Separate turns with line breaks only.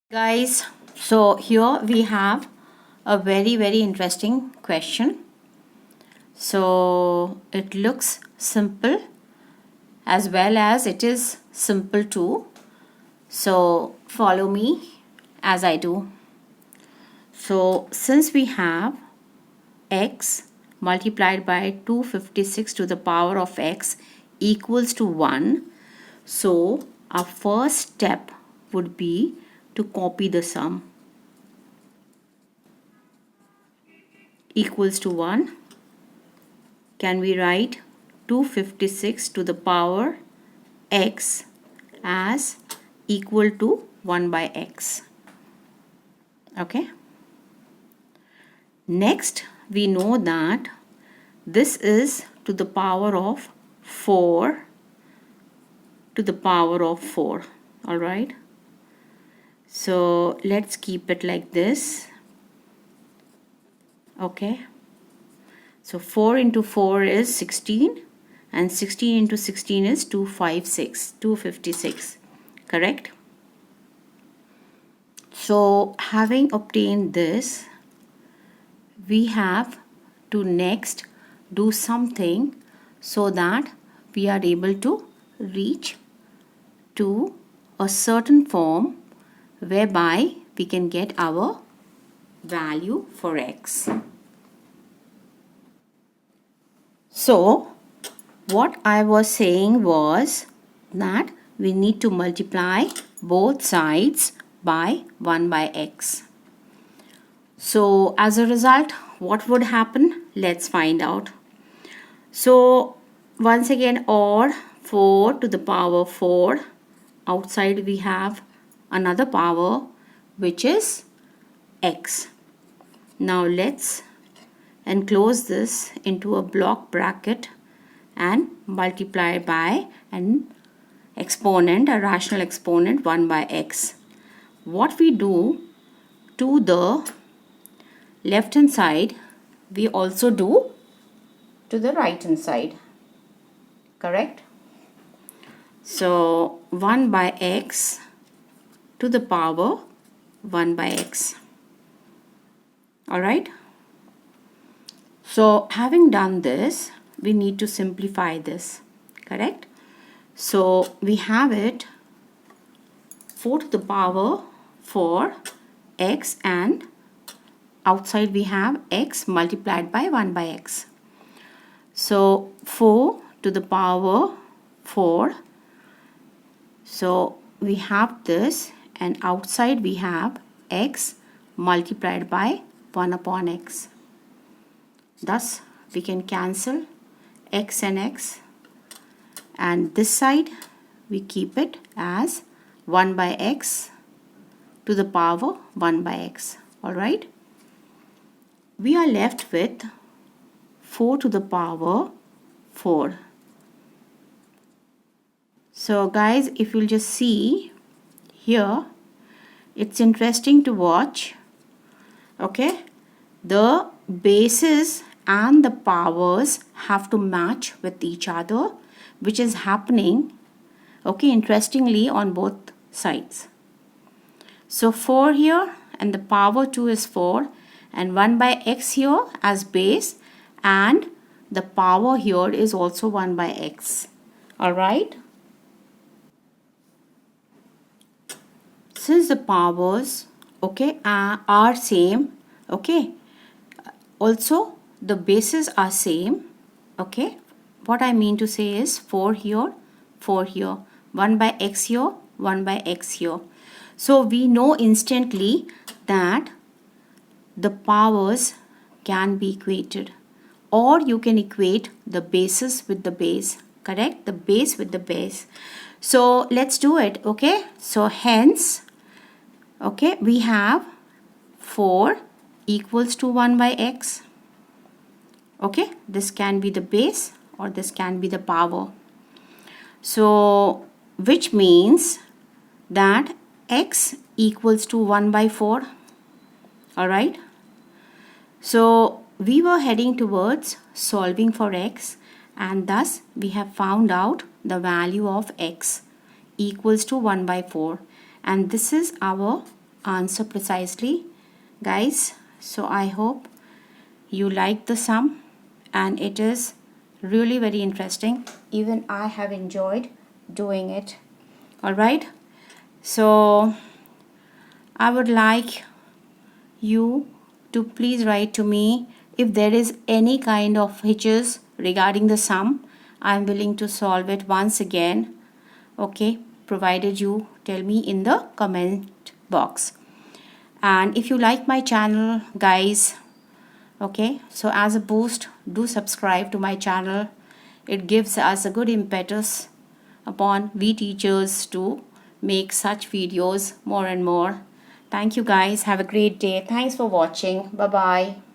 Guys, so here we have a very interesting question. So it looks simple as well as it is simple too. So follow me as I do. So since we have x multiplied by 256 to the power of x equals to 1, so our first step would be to copy the sum. Equals to 1. Can we write 256 to the power x as equal to 1 by x? Okay. Next, we know that this is to the power of 4 to the power of 4. Alright. So let's keep it like this. Okay. So 4 into 4 is 16 and 16 into 16 is 256. Correct? So having obtained this, we have to next do something so that we are able to reach to a certain form whereby we can get our value for x. So what I was saying was that we need to multiply both sides by 1 by x. So as a result, what would happen? Let's find out. So once again, or 4 to the power 4. Outside we have another power which is x. Now let's enclose this into a block bracket and multiply by an exponent, a rational exponent 1 by x. What we do to the left hand side, we also do to the right hand side. Correct? So 1 by x to the power 1 by x. Alright. So having done this, we need to simplify this. Correct? So we have it 4 to the power 4 x, and outside we have x multiplied by 1 by x. So 4 to the power 4. So we have this, and outside we have x multiplied by 1 upon x. Thus we can cancel x and x, and this side we keep it as 1 by x to the power 1 by x. Alright. We are left with 4 to the power 4. So guys, if you'll just see here, it's interesting to watch. Okay, the bases and the powers have to match with each other, which is happening, okay, interestingly on both sides. So 4 here, and the power 2 is 4, and 1 by x here as base, and the power here is also 1 by x. Alright. Since the powers, okay, are same, okay, also the bases are same, okay. What I mean to say is 4 here, 4 here, 1 by x here, 1 by x here. So we know instantly that the powers can be equated, or you can equate the bases with the base. Correct? The base with the base. So let's do it. Okay. So hence, okay, we have 4 equals to 1 by x. Okay, this can be the base or this can be the power. So which means that x equals to 1 by 4. Alright. So we were heading towards solving for x, and thus we have found out the value of x equals to 1 by 4, and this is our answer precisely, guys. So I hope you like the sum, and it is really very interesting. Even I have enjoyed doing it. All right, so I would like you to please write to me if there is any kind of hitches regarding the sum. I'm willing to solve it once again, okay, provided you tell me in the comment box. And if you like my channel, guys, okay, so as a boost, do subscribe to my channel. It gives us a good impetus upon we teachers to make such videos more and more. Thank you, guys. Have a great day. Thanks for watching. Bye bye.